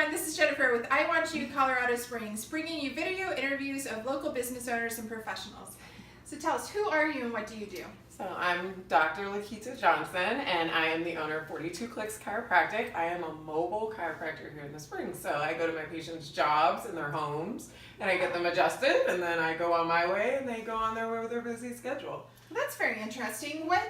everyone. This is Jennifer with I Want You Colorado Springs, bringing you video interviews of local business owners and professionals. So tell us, who are you and what do you do? So I'm Dr. Laketia Johnson, and I am the owner of 42 Clicks Chiropractic. I am a mobile chiropractor here in the Springs. So I go to my patients' jobs in their homes, and I get them adjusted, and then I go on my way, and they go on their way with their busy schedule. Well, that's very interesting. What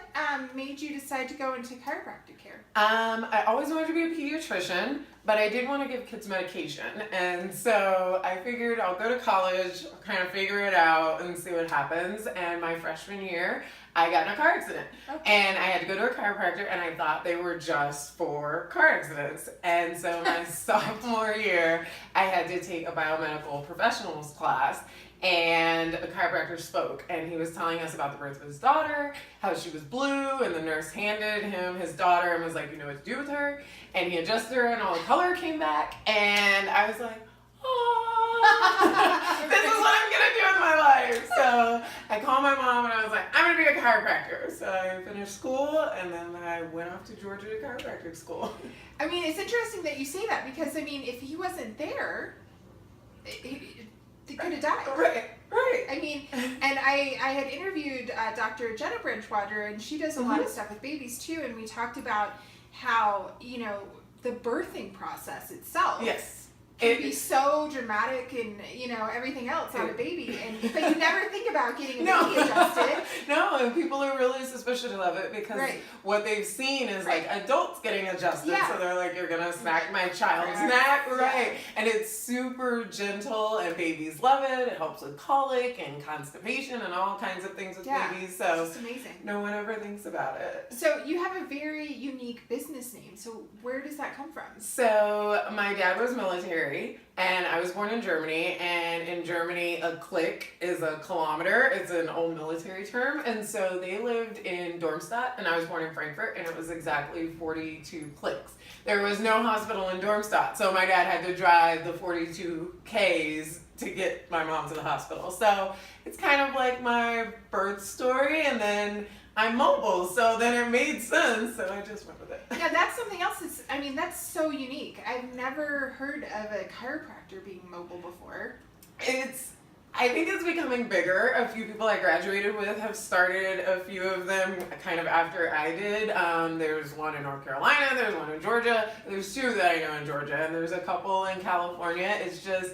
made you decide to go into chiropractic care? I always wanted to be a pediatrician, but I did want to give kids medication. And so I figured I'll go to college, kind of figure it out and see what happens. And my freshman year, I got in a car accident. Okay. And I had to go to a chiropractor, and I thought they were just for car accidents. And so my sophomore year, I had to take a biomedical professionals class. And a chiropractor spoke, and he was telling us about the birth of his daughter, how she was blue, and the nurse handed him his daughter and was like, you know what to do with her, and he adjusted her and all the color came back, and I was like, oh, this is what I'm gonna do with my life. So I called my mom and I was like, I'm gonna be a chiropractor. So I finished school, and then I went off to Georgia to chiropractic school. I mean, it's interesting that you say that, because I mean, if he wasn't there, they could have died. Right. I mean, and I had interviewed Dr. Jenna Bridgewater, and she does a lot of stuff with babies too, and we talked about how, you know, the birthing process itself can be so dramatic and, you know, everything else on a baby, but you never think about getting a baby adjusted. No, and people are really suspicious of it because what they've seen is like adults getting adjusted, so they're like, you're gonna smack my child's neck, and it's super gentle, and babies love it. It helps with colic and constipation and all kinds of things with babies, so it's just amazing. No one ever thinks about it. So you have a very unique business name, so where does that come from? So my dad was military, and I was born in Germany, and in Germany a click is a kilometer. It's an old military term, and so they lived in Darmstadt, and I was born in Frankfurt, and it was exactly 42 clicks. There was no hospital in Darmstadt, so my dad had to drive the 42 Ks to get my mom to the hospital. So it's kind of like my birth story, and then I'm mobile, so then it made sense, so I just went with it. Yeah, that's something else that's, I mean, that's so unique. I've never heard of a chiropractor being mobile before. I think it's becoming bigger. A few people I graduated with have started a few of them kind of after I did. There's one in North Carolina, there's one in Georgia, there's two that I know in Georgia, and there's a couple in California. It's just,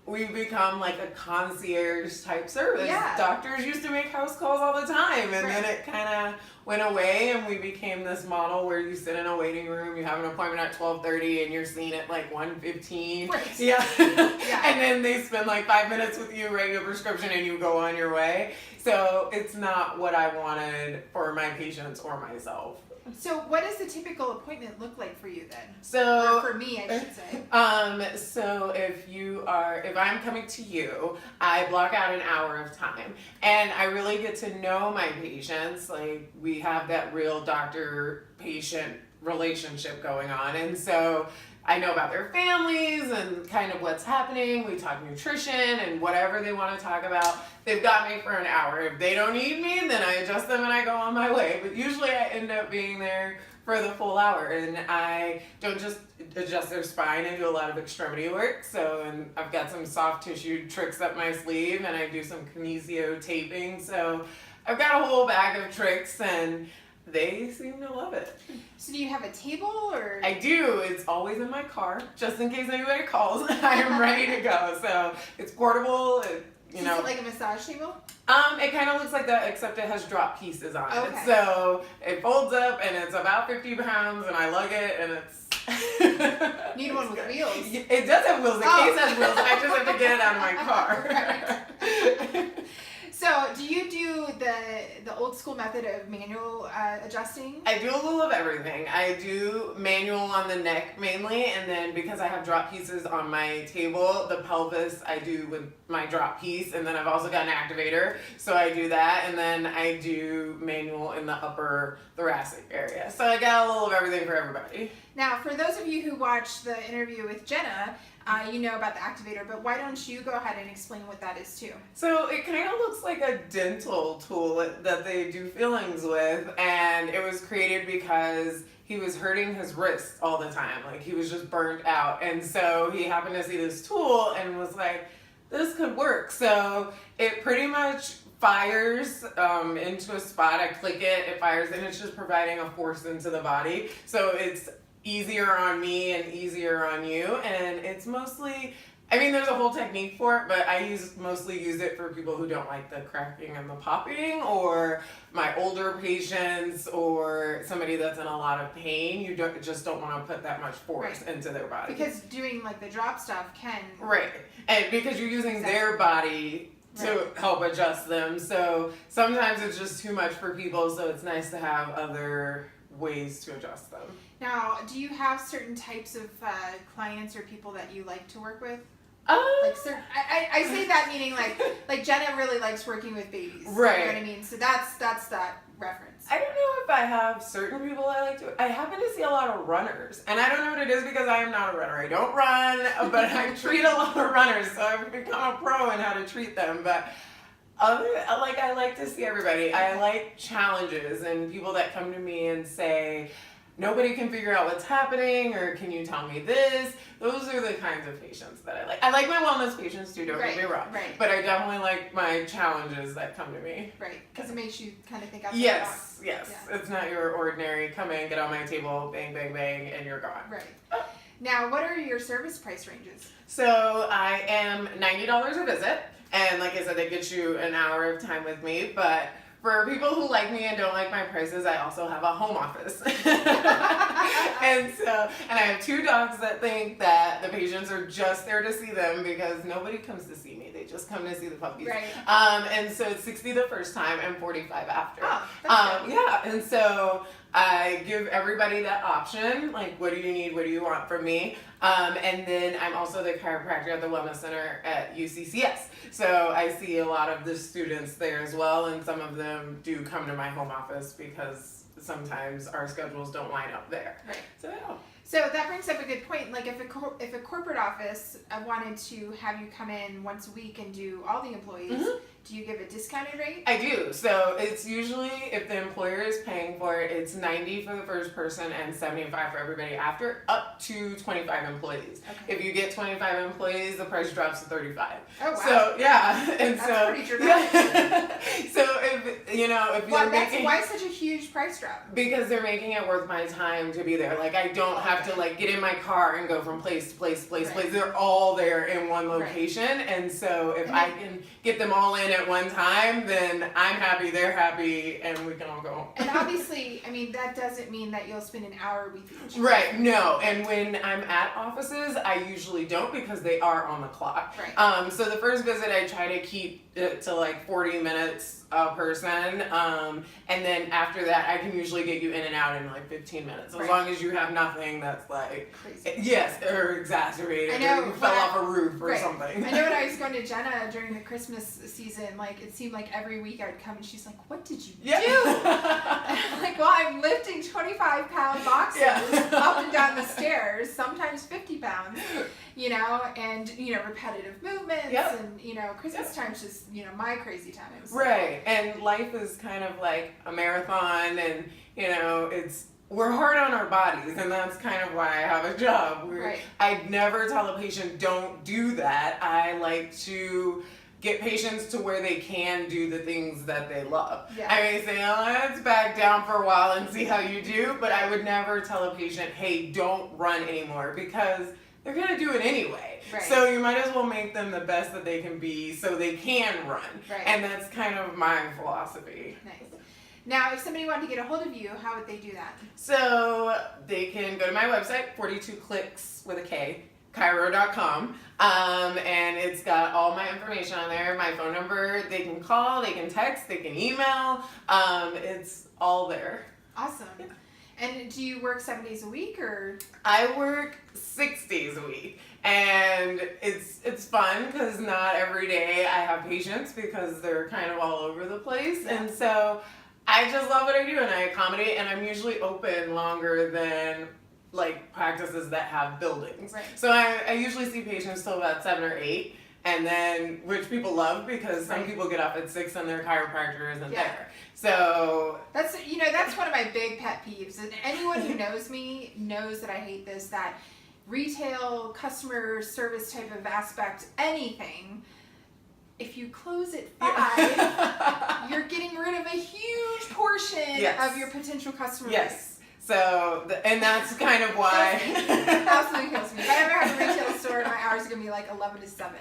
we've become like a concierge type service. Yeah. Doctors used to make house calls all the time, and then it kind of went away, and we became this model where you sit in a waiting room, you have an appointment at 12:30, and you're seen at like 1:15. Yeah. And then they spend like 5 minutes with you, write your prescription, and you go on your way. So it's not what I wanted for my patients or myself. So what does the typical appointment look like for you then? So, or for me, I should say. So if I'm coming to you, I block out an hour of time, and I really get to know my patients. Like, we have that real doctor-patient relationship going on, and so I know about their families and kind of what's happening. We talk nutrition and whatever they want to talk about. They've got me for an hour. If they don't need me, then I adjust them and I go on my way. But usually I end up being there for the full hour, and I don't just adjust their spine. I do a lot of extremity work. And I've got some soft tissue tricks up my sleeve, and I do some kinesio taping. So I've got a whole bag of tricks, and they seem to love it. So do you have a table, or? I do. It's always in my car, just in case anybody calls. I am ready to go. So it's portable. Is it like a massage table? It kind of looks like that, except it has drop pieces on it. Okay. So it folds up, and it's about 50 pounds, and I lug it, and it's... Need one with wheels. It does have wheels. The case has wheels. I just have to get it out of my car. So do you do the old school method of manual adjusting? I do a little of everything. I do manual on the neck mainly, and then because I have drop pieces on my table, the pelvis I do with my drop piece, and then I've also got an activator, so I do that, and then I do manual in the upper thoracic area. So I got a little of everything for everybody. Now, for those of you who watched the interview with Jenna, you know about the activator, but why don't you go ahead and explain what that is too? So it kind of looks like a dental tool that they do fillings with, and it was created because he was hurting his wrists all the time. Like, he was just burnt out, and so he happened to see this tool and was like, this could work. So it pretty much fires into a spot. I click it, it fires, and it's just providing a force into the body. So it's easier on me and easier on you, and it's mostly, I mean, there's a whole technique for it, but I mostly use it for people who don't like the cracking and the popping, or my older patients, or somebody that's in a lot of pain. You just don't want to put that much force into their body. Because doing like the drop stuff can... Right, and because you're using their body to help adjust them, so sometimes it's just too much for people, so it's nice to have other ways to adjust them. Now, do you have certain types of clients or people that you like to work with? Like I say that meaning like Jenna really likes working with babies. Right. You know what I mean? So that's that reference. I don't know if I have certain people I like to. I happen to see a lot of runners, and I don't know what it is because I am not a runner. I don't run, but I treat a lot of runners, so I've become a pro in how to treat them. But I like to see everybody. I like challenges and people that come to me and say, nobody can figure out what's happening, or can you tell me this? Those are the kinds of patients that I like. I like my wellness patients too, don't get me wrong. Right. But I definitely like my challenges that come to me. Right, because it makes you kind of think outside the box. Yes. Yeah. It's not your ordinary, come in, get on my table, bang, bang, bang, and you're gone. Right. Now, what are your service price ranges? So I am $90 a visit, and like I said, that gets you an hour of time with me, but for people who like me and don't like my prices, I also have a home office. and I have 2 dogs that think that the patients are just there to see them because nobody comes to see me. They just come to see the puppies. Right. And so it's 60 the first time and 45 after. Oh, that's good. Yeah, and so I give everybody that option, like, what do you need, what do you want from me? And then I'm also the chiropractor at the Wellness Center at UCCS. So I see a lot of the students there as well, and some of them do come to my home office because sometimes our schedules don't line up there. Right. So yeah. So that brings up a good point. Like if a corporate office wanted to have you come in once a week and do all the employees, do you give a discounted rate? I do. So it's usually, if the employer is paying for it, it's $90 for the first person and $75 for everybody after, up to 25 employees. Okay. If you get 25 employees, the price drops to $35. Oh wow. So yeah, and that's pretty dramatic. Yeah. So if you're making, why such a huge price drop? Because they're making it worth my time to be there. Like I don't have to like get in my car and go from place to place to place to place. They're all there in one location, and so if I can get them all in at one time, then I'm happy, they're happy, and we can all go home. And obviously, I mean, that doesn't mean that you'll spend an hour with each. Right, no. And when I'm at offices, I usually don't because they are on the clock. Right. So the first visit, I try to keep it to like 40 minutes a person. And then after that, I can usually get you in and out in like 15 minutes. As long as you have nothing that's like, crazy. Yes, or exacerbated, or you fell off a roof or something. I know when I was going to Jenna during the Christmas season, like it seemed like every week I would come and she's like, what did you do? I'm like, well, I'm lifting 25-pound boxes up and down the stairs, sometimes 50 pounds, and, repetitive movements. And, Christmas time's just, my crazy times. Right. And life is kind of like a marathon, and, we're hard on our bodies, and that's kind of why I have a job. I'd never tell a patient, don't do that. I like to get patients to where they can do the things that they love. Yeah. I may say, let's back down for a while and see how you do, but I would never tell a patient, hey, don't run anymore, because they're going to do it anyway. Right. So you might as well make them the best that they can be so they can run. Right. And that's kind of my philosophy. Nice. Now, if somebody wanted to get a hold of you, how would they do that? So they can go to my website, 42 Klicks with a K, Chiro.com, and it's got all my information on there, my phone number. They can call, they can text, they can email. It's all there. Awesome. Yeah. And do you work 7 days a week, or? I work 6 days a week, and it's fun because not every day I have patients because they're kind of all over the place, and so I just love what I do, and I accommodate, and I'm usually open longer than like practices that have buildings. Right. So I usually see patients till about 7 or 8. And then, which people love because some people get up at 6 and their chiropractor isn't there. So that's one of my big pet peeves. And anyone who knows me knows that I hate this, that retail, customer service type of aspect, anything, if you close at 5, you're getting rid of a huge portion of your potential customer base. So, and that's kind of why. Absolutely kills me. If I ever have a retail store, my hours are going to be like 11 to 7.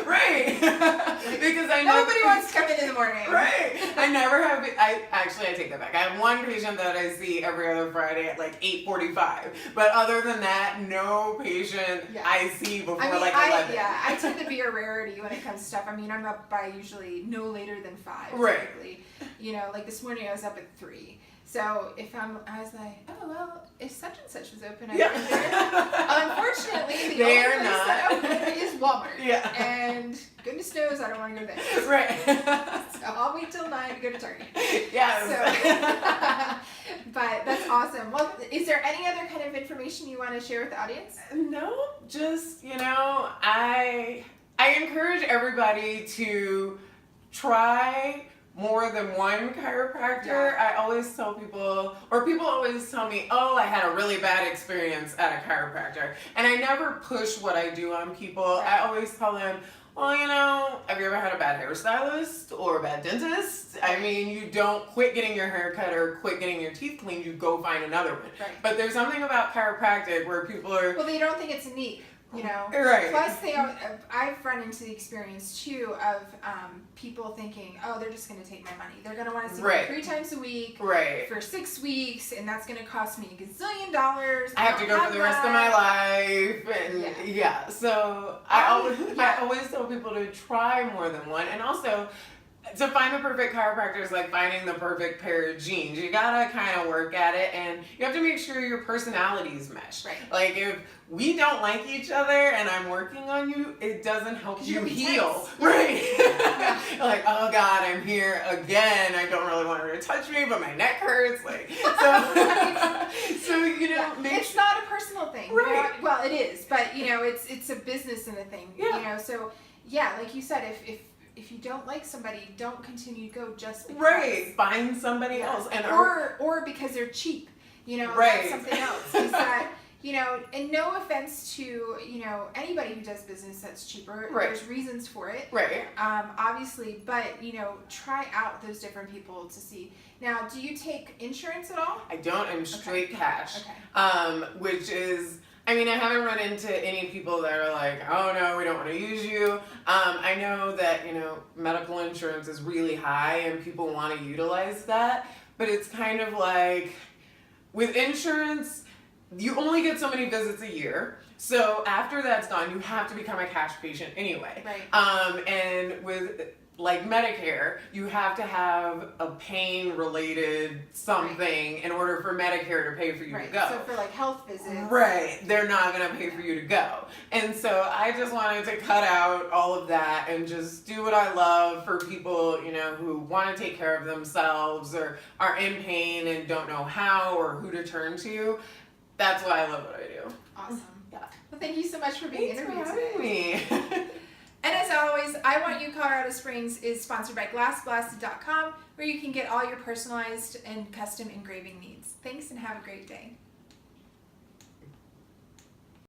Right. Because I know. Nobody wants to come in the morning. Right. I never have, I take that back. I have one patient that I see every other Friday at like 8:45. But other than that, no patient I see before like 11. I tend to be a rarity when it comes to stuff. I mean, I'm up by usually no later than 5. Right. Typically. You know, like this morning I was up at 3. So if I was like, oh well, if such and such was open, I'd be there. Unfortunately, the only place that open is Walmart. Yeah. And goodness knows I don't want to go there. Right. So I'll wait till 9 to go to Target. Yeah. So, but that's awesome. Well, is there any other kind of information you want to share with the audience? No, just I encourage everybody to try more than one chiropractor. I always tell people, or people always tell me, oh, I had a really bad experience at a chiropractor. And I never push what I do on people. I always tell them, well, have you ever had a bad hairstylist or a bad dentist? I mean, you don't quit getting your hair cut or quit getting your teeth cleaned, you go find another one. Right. But there's something about chiropractic where people are... Well, they don't think it's neat. Right. Plus, I've run into the experience too of people thinking, oh, they're just going to take my money. They're going to want to see me 3 times a week for 6 weeks, and that's going to cost me $1 gazillion. I have to go for the rest of my life, and so I always tell people to try more than one, and also to find the perfect chiropractor is like finding the perfect pair of jeans. You gotta kind of work at it, and you have to make sure your personalities mesh. Right. Like if we don't like each other and I'm working on you, it doesn't help you heal. Right. You're like, oh God, I'm here again. I don't really want her to touch me, but my neck hurts. Like so it's not a personal thing. Right. Well, it is, but it's a business and a thing. Yeah. So like you said, if you don't like somebody, don't continue to go just because. Right. Find somebody else. And or because they're cheap. That's something else. Is that, and no offense to, anybody who does business that's cheaper. Right. There's reasons for it. Right. Obviously, but, try out those different people to see. Now, do you take insurance at all? I don't. I'm straight cash. Okay. Which is... I mean, I haven't run into any people that are like, oh no, we don't want to use you. I know that, medical insurance is really high and people want to utilize that, but it's kind of like, with insurance, you only get so many visits a year. So after that's gone, you have to become a cash patient anyway. Right. And with like Medicare, you have to have a pain-related something in order for Medicare to pay for you to go. So for like health visits. Right. They're not going to pay for you to go. And so I just wanted to cut out all of that and just do what I love for people, who want to take care of themselves or are in pain and don't know how or who to turn to. That's why I love what I do. Awesome. Yeah. Well, thank you so much for being interviewed today. Thanks for having me. And as always, I Want You Colorado Springs is sponsored by glassblasted.com, where you can get all your personalized and custom engraving needs. Thanks and have a great day.